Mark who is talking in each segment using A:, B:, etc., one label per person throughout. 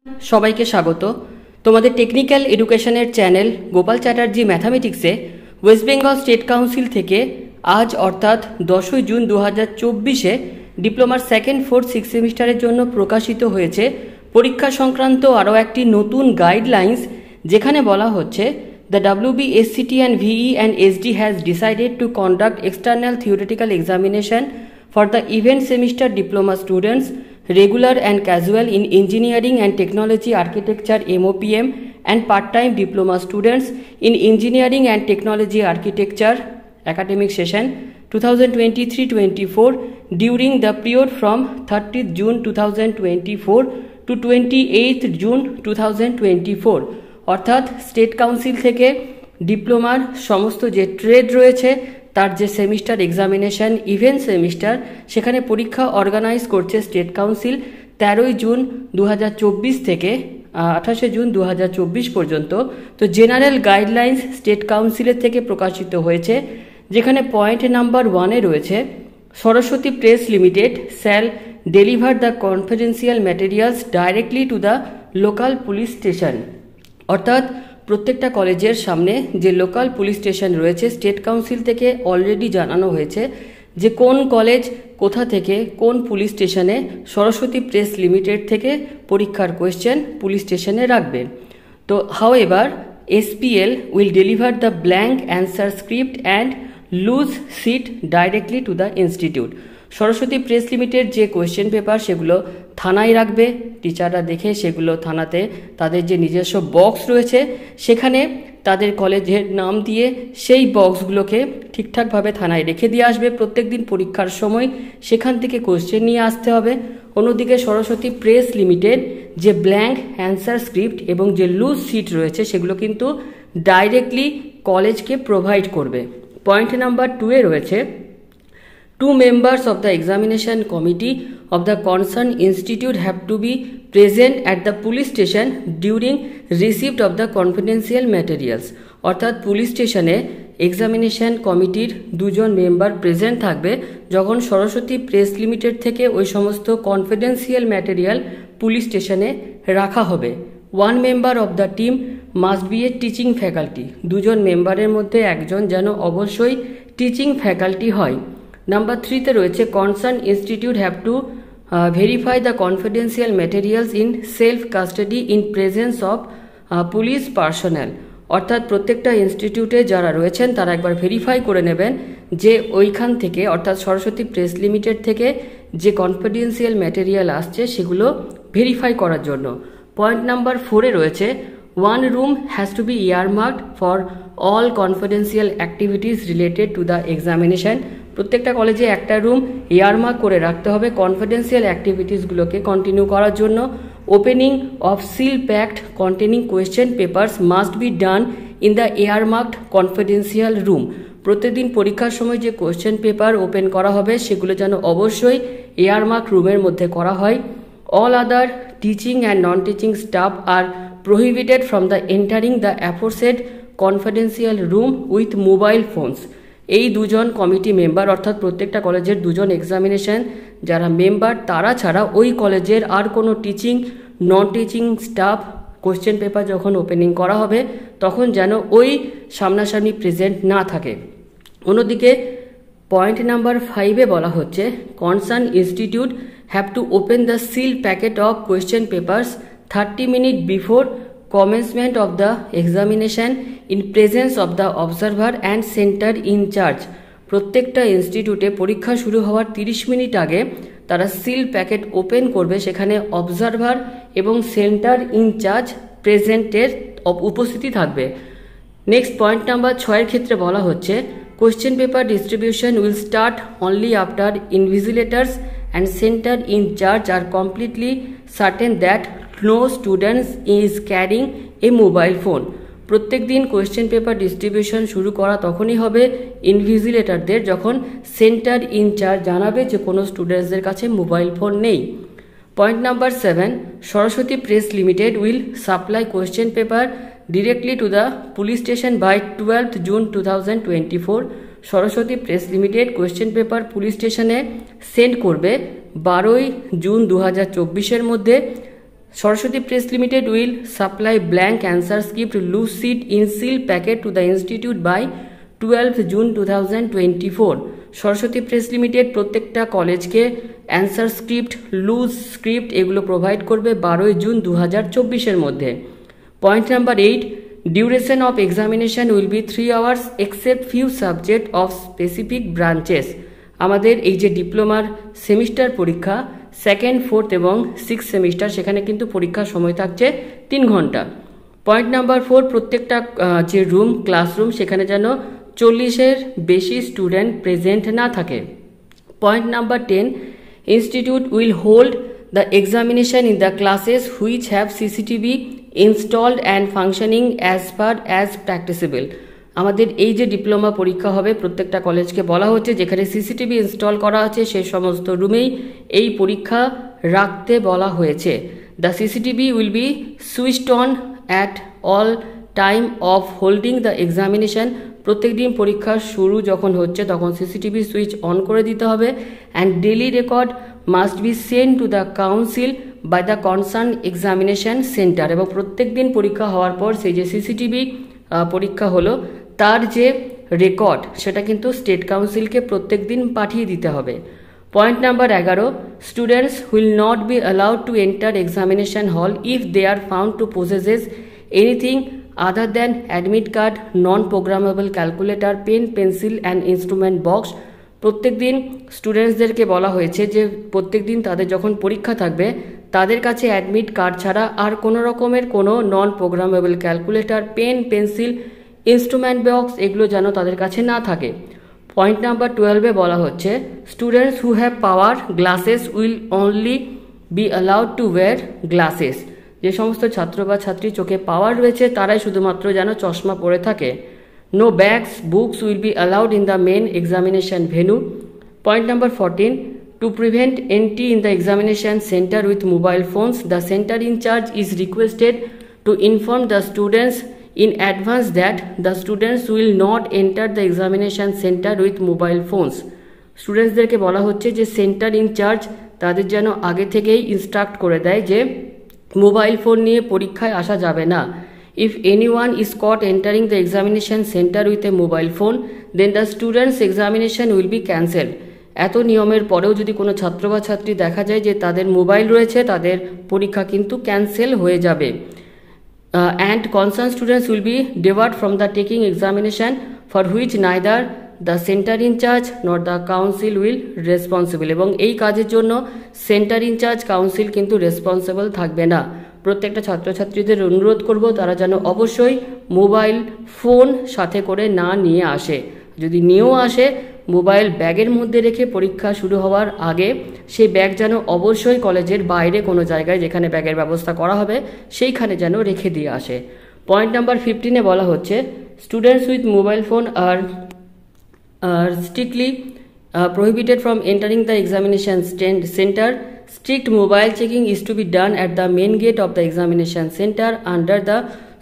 A: সবাইকে স্বাগত। তোমাদের টেকনিক্যাল এডুকেশনের চ্যানেল গোপাল চ্যাটার্জি ম্যাথামেটিক্সে ওয়েস্ট বেঙ্গল স্টেট কাউন্সিল থেকে আজ অর্থাৎ 10ই জুন 2024-এ ডিপ্লোমার সেকেন্ড, ফোর্থ, সিক্স সেমিস্টারের জন্য প্রকাশিত হয়েছে পরীক্ষা সংক্রান্ত আরও একটি নতুন গাইডলাইন্স, যেখানে বলা হচ্ছে The WBSCT and VE and SD has decided to conduct external theoretical examination for the event semester diploma students, regular and casual in engineering and technology architecture MOPM and part-time diploma students in engineering and technology architecture academic session 2023-24 during the period from 30th June 2024 to 28th June 2024। অর্থাৎ state council থেকে ডিপ্লোমার সমস্ত যে trade রয়েছে তার যে semester examination event semester, সেখানে পরীক্ষা organise করছে স্টেট কাউন্সিল 13ই জুন 2024 থেকে 28শে জুন 2024 পর্যন্ত। তো জেনারেল গাইডলাইন্স স্টেট কাউন্সিলের থেকে প্রকাশিত হয়েছে, যেখানে পয়েন্ট নাম্বার 1-এ রয়েছে Saraswati press limited shall deliver the confidential materials directly to the local police station. অর্থাৎ প্রত্যেকটা কলেজের সামনে যে লোকাল পুলিশ স্টেশন রয়েছে, স্টেট কাউন্সিল থেকে অলরেডি জানানো হয়েছে যে কোন কলেজ কোথা থেকে কোন পুলিশ স্টেশনে সরস্বতী প্রেস লিমিটেড থেকে পরীক্ষার কোয়েশ্চেন পুলিশ স্টেশনে রাখবে। তো however SPL will deliver the blank answer script and loose sheet directly to the institute। Saraswati press limited যে কোয়েশ্চেন পেপার সেগুলো থানায় রাখবে, টিচাররা দেখে সেগুলো থানাতে তাদের যে নিজস্ব বক্স রয়েছে সেখানে তাদের কলেজের নাম দিয়ে সেই বক্সগুলোকে ঠিকঠাকভাবে থানায় রেখে দিয়ে আসবে। প্রত্যেক দিন পরীক্ষার সময় সেখান থেকে কোয়েশ্চেন নিয়ে আসতে হবে। অন্যদিকে সরস্বতী প্রেস লিমিটেড যে ব্ল্যাঙ্ক অ্যান্সার স্ক্রিপ্ট এবং যে লুজ শিট রয়েছে সেগুলো কিন্তু ডাইরেক্টলি কলেজকে প্রোভাইড করবে। পয়েন্ট নাম্বার 2-এ রয়েছে 2 members of the examination committee of the concerned institute have to be present at the police station during receipt of the confidential materials। অর্থাৎ police স্টেশনে এক্সামিনেশন কমিটির 2জন member present থাকবে যখন Saraswati press limited থেকে ওই সমস্ত confidential material police স্টেশনে রাখা হবে। 1 member of the team must be a teaching faculty। 2জন মেম্বারের মধ্যে একজন যেন অবশ্যই টিচিং ফ্যাকাল্টি হয়। নাম্বার 3-তে রয়েছে concern institute have to verify the confidential materials in self custody in presence of police personnel. অর্থাৎ প্রত্যেকটা ইনস্টিটিউটে যারা রয়েছেন তারা একবার ভেরিফাই করে নেবেন যে ওইখান থেকে অর্থাৎ সরস্বতী প্রেস লিমিটেড থেকে যে কনফিডেন্সিয়াল ম্যাটেরিয়াল আসছে সেগুলো ভেরিফাই করার জন্য। পয়েন্ট নাম্বার 4-এ রয়েছে 1 room has to be earmarked for all confidential activities related to the examination। প্রত্যেকটা কলেজে একটা রুম এয়ারমার্ক করে রাখতে হবে কনফিডেন্সিয়াল অ্যাক্টিভিটিসগুলোকে কন্টিনিউ করার জন্য। Opening of seal packed containing question papers must be done in the earmarked confidential room. প্রত্যেকদিন পরীক্ষার সময় যে কোয়েশ্চেন পেপার ওপেন করা হবে সেগুলো যেন অবশ্যই এয়ারমার্ক রুমের মধ্যে করা হয়। All other teaching and non teaching staff are prohibited from the entering the aforesaid confidential room with mobile phones। এই 2জন কমিটি মেম্বার অর্থাৎ প্রত্যেকটা কলেজের 2জন এক্সামিনেশন যারা মেম্বার তারা ছাড়া ওই কলেজের আর কোনো teaching non teaching staff question paper যখন ওপেনিং করা হবে তখন যেন ওই সামনাসামনি প্রেজেন্ট না থাকে। অন্যদিকে পয়েন্ট নাম্বার 5-এ বলা হচ্ছে concern institute have to open the seal packet of question papers 30 minutes before commencement of the examination in presence of the observer and center in charge। প্রত্যেকটা ইনস্টিটিউটে পরীক্ষা শুরু হওয়ার 30 মিনিট আগে তারা সিল প্যাকেট ওপেন করবে, সেখানে অবজারভার এবং সেন্টার ইনচার্জ প্রেজেন্টের উপস্থিতি থাকবে। নেক্সট পয়েন্ট নাম্বার 6-এর ক্ষেত্রে বলা হচ্ছে question paper distribution will start only after invigilators and center in charge are completely certain that no students is carrying a mobile phone। প্রত্যেক দিন কোয়েশ্চেন পেপার ডিস্ট্রিবিউশন শুরু করা তখনই হবে ইনভিজিলেটরদের যখন সেন্টার ইনচার্জ জানাবে যে কোনো স্টুডেন্টসদের কাছে মোবাইল ফোন নেই। Point number 7 Saraswati press limited will supply question paper directly to the police station by 12th June 2024। Saraswati press limited question paper police স্টেশনে সেন্ড করবে 12ই জুন 2024-এর মধ্যে Saraswati Press Limited will supply blank answer script loose sheet in seal packet to the institute by 12th June 2024. Saraswati press limited প্রত্যেকটা কলেজকে answer script, loose script এগুলো provide করবে 12ই June 2024-এর মধ্যে। Point number 8, duration of examination will be 3 hours except few subject of specific branches. আমাদের এই যে ডিপ্লোমার semester পরীক্ষা 2nd, 4th এবং 6th সেমিস্টার, সেখানে কিন্তু পরীক্ষার সময় থাকছে 3 ঘন্টা। পয়েন্ট নাম্বার 4, প্রত্যেকটা যে রুম, ক্লাসরুম, সেখানে যেন 40-এর বেশি স্টুডেন্ট প্রেজেন্ট না থাকে। Point number 10, institute will hold the examination in the classes which have CCTV installed and functioning as far as practicable. আমাদের এই যে ডিপ্লোমা পরীক্ষা হবে প্রত্যেকটা কলেজকে বলা হচ্ছে যেখানে সিসিটিভি ইনস্টল করা আছে সেই সমস্ত রুমেই এই পরীক্ষা রাখতে বলা হয়েছে। The CCTV will be switched on at all time of holding the examination. প্রত্যেক দিন পরীক্ষা শুরু যখন হচ্ছে তখন সিসিটিভি সুইচ অন করে দিতে হবে। And daily record must be send to the council by the concern examination centre. এবং প্রত্যেক দিন পরীক্ষা হওয়ার পর সেই যে সিসিটিভি পরীক্ষা হলো তার যে রেকর্ড সেটা কিন্তু স্টেট কাউন্সিলকে প্রত্যেক দিন পাঠিয়ে দিতে হবে। Point number 11, students will not be allowed to enter examination hall if they are found to possess anything other than admit card, non programmable calculator, pen, pencil and instrument box. প্রত্যেক দিন স্টুডেন্টসদেরকে বলা হয়েছে যে প্রত্যেক দিন তাদের যখন পরীক্ষা থাকবে তাদের কাছে অ্যাডমিট কার্ড ছাড়া আর কোনো রকমের কোনো non programmable calculator, pen, pencil, instrument box এগুলো যেন তাদের কাছে না থাকে। পয়েন্ট নাম্বার 12-এ বলা হচ্ছে students who have power glasses will only be allowed two wire glasses. যে সমস্ত ছাত্র বা ছাত্রী চোখে পাওয়ার রয়েছে তারাই শুধুমাত্র যেন চশমা পরে থাকে। No bags, books will be allowed in the main examination venue. Point number 14, to prevent entry in the examination center with mobile phones, the center in charge is requested to inform the students in advance that the students will not enter the examination center with mobile phones. স্টুডেন্টসদেরকে বলা হচ্ছে যে centre in charge তাদের যেন আগে থেকেই instruct করে দেয় যে মোবাইল ফোন নিয়ে পরীক্ষায় আসা যাবে না। If anyone is caught entering the examination center with a mobile phone, then the student's examination will be cancelled. এত নিয়মের পরেও যদি কোনো ছাত্র বা ছাত্রী দেখা যায় যে তাদের মোবাইল রয়েছে তাদের পরীক্ষা কিন্তু ক্যান্সেল হয়ে যাবে। And concerned students will be debarred from the taking examination for which neither the center in charge nor the council will responsible. এবং এই কাজের জন্য সেন্টার ইনচার্জ, কাউন্সিল কিন্তু রেসপন্সিবল থাকবে না। প্রত্যেকটা ছাত্রছাত্রীদের অনুরোধ করব তারা যেন অবশ্যই মোবাইল ফোন সাথে করে না নিয়ে আসে। যদি নিয়েও আসে মোবাইল ব্যাগের মধ্যে রেখে পরীক্ষা শুরু হওয়ার আগে সেই ব্যাগ যেন অবশ্যই কলেজের বাইরে কোনো জায়গায় যেখানে ব্যাগের ব্যবস্থা করা হবে সেইখানে যেন রেখে দিয়ে আসে। পয়েন্ট নাম্বার 15-এ বলা হচ্ছে students with mobile phone are strictly prohibited from entering the examination center. Strict mobile checking is to be done at the main gate of the examination center under the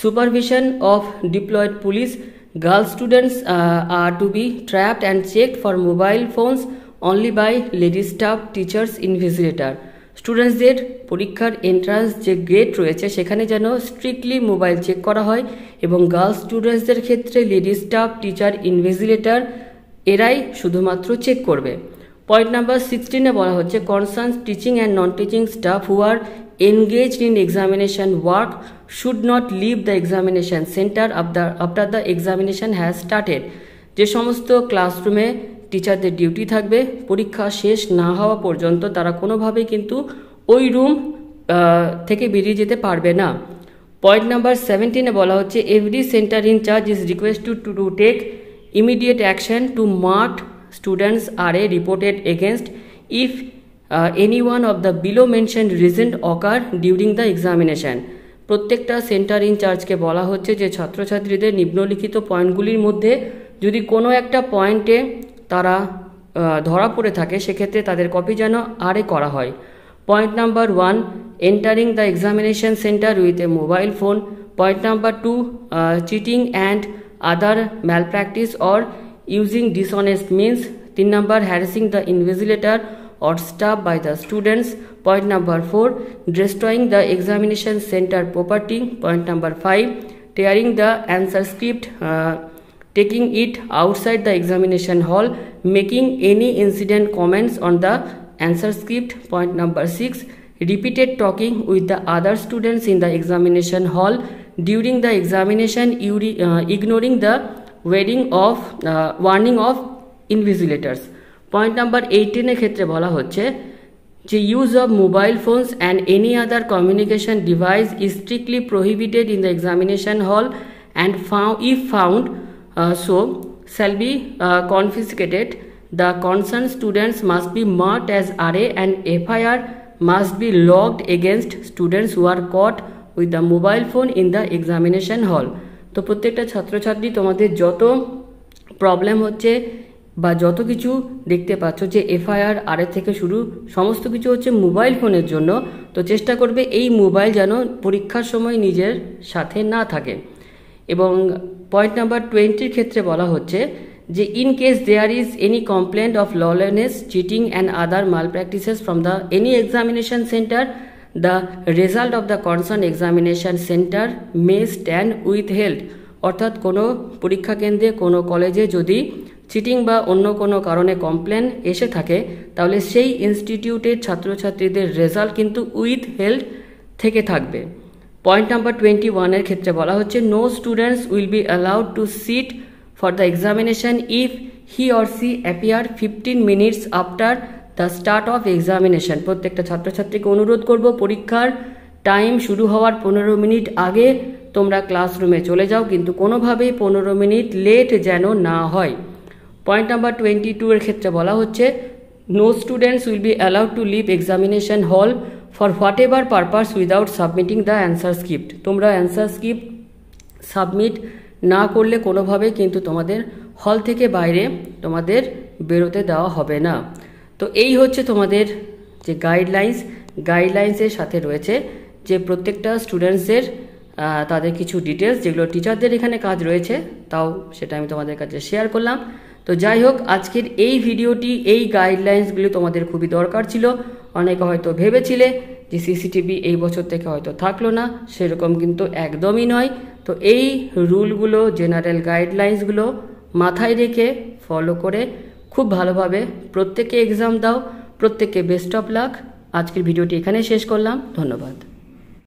A: supervision of deployed police. Girl students are to be trapped and checked for mobile phones only by lady staff, teachers, invigilator. স্টুডেন্টসদের পরীক্ষার entrance যে gate রয়েছে সেখানে যেন strictly mobile check করা হয় এবং girls স্টুডেন্টসদের ক্ষেত্রে lady staff, teacher, invigilator এরাই শুধুমাত্র চেক করবে। পয়েন্ট নাম্বার 16-এ বলা হচ্ছে concern teaching and non teaching staff who are engaged in examination work should not leave the examination center after the examination has started. যে সমস্ত ক্লাসরুমে টিচারদের ডিউটি থাকবে পরীক্ষা শেষ না হওয়া পর্যন্ত তারা কোনোভাবেই কিন্তু ওই রুম থেকে বেরিয়ে যেতে পারবে না। পয়েন্ট নাম্বার 17-এ বলা হচ্ছে every centre in charge is requested to take immediate action to mark students are a reported against if any one of the below mentioned reason occur during the examination. প্রত্যেকটা centre ইনচার্জকে বলা হচ্ছে যে ছাত্রছাত্রীদের নিম্নলিখিত পয়েন্টগুলির মধ্যে যদি কোনো একটা পয়েন্টে তারা ধরা পড়ে থাকে সেক্ষেত্রে তাদের কপি যেন আরে করা হয়। Point number 1, entering the examination centre with a mobile phone. Point number 2, cheating and other malpractice or using dishonest means. 3 number, harassing the invigilator or staff by the students. Point number 4, destroying the examination center property. Point number 5, tearing the answer script, taking it outside the examination hall, making any incident comments on the answer script. Point number 6, repeated talking with the other students in the examination hall during the examination, ignoring the warning of invigilators. Point number 18 এর ক্ষেত্রে বলা হচ্ছে যে use of mobile phones and any other communication device is strictly prohibited in the examination hall and if found so shall be confiscated. The concerned students must be marked as RA and FIR must be logged against students who are caught with the mobile phone in the examination hall. তো প্রত্যেকটা ছাত্রছাত্রী তোমাদের যত problem হচ্ছে বা যত কিছু দেখতে পাচ্ছ যে FIR RA থেকে শুরু সমস্ত কিছু হচ্ছে মোবাইল ফোনের জন্য, তো চেষ্টা করবে এই মোবাইল যেন পরীক্ষার সময় নিজের সাথে না থাকে। এবং পয়েন্ট নাম্বার 20 ক্ষেত্রে বলা হচ্ছে যে in case there is any complaint of lawlessness, cheating and other malpractices from the any examination centre, the result of the concern examination centre may stand withheld. অর্থাৎ কোনো পরীক্ষা কেন্দ্রে কোনো কলেজে যদি চিটিং বা অন্য কোনো কারণে কমপ্লেন এসে থাকে তাহলে সেই ইনস্টিটিউটের ছাত্রছাত্রীদের রেজাল্ট কিন্তু উইথহেল্ড থেকে থাকবে। পয়েন্ট নাম্বার 21 এর ক্ষেত্রে বলা হচ্ছে no students will be allowed to sit for the examination if he or she appear 15 minutes after the start of examination. প্রত্যেকটা ছাত্রছাত্রীকে অনুরোধ করব পরীক্ষার টাইম শুরু হওয়ার 15 মিনিট আগে তোমরা ক্লাসরুমে চলে যাও, কিন্তু কোনোভাবেই 15 মিনিট লেট যেন না হয়। পয়েন্ট নাম্বার 22 এর ক্ষেত্রে বলা হচ্ছে no students will be allowed to leave examination hall for whatever purpose without submitting the answer script. তোমরা অ্যান্সার স্ক্রিপ্ট সাবমিট না করলে কোনোভাবেই কিন্তু তোমাদের হল থেকে বাইরে তোমাদের বেরোতে দেওয়া হবে না। তো এই হচ্ছে তোমাদের যে গাইডলাইন্সের সাথে রয়েছে যে প্রত্যেকটা স্টুডেন্টসদের তাদের কিছু ডিটেলস যেগুলো টিচারদের এখানে কাজ রয়েছে, তাও সেটা আমি তোমাদের কাছে শেয়ার করলাম। তো যাই হোক, আজকের এই ভিডিওটি এই গাইডলাইন্সগুলি তোমাদের খুবই দরকার ছিল। অনেকে হয়তো ভেবেছিলে যে সিসিটিভি এই বছর থেকে হয়তো থাকলো না, সেরকম কিন্তু একদমই নয়। তো এই রুলগুলো, জেনারেল গাইডলাইন্সগুলো মাথায় রেখে ফলো করে খুব ভালোভাবে প্রত্যেকে এক্সাম দাও। প্রত্যেককে বেস্ট অফ লাক। আজকের ভিডিওটি এখানে শেষ করলাম। ধন্যবাদ।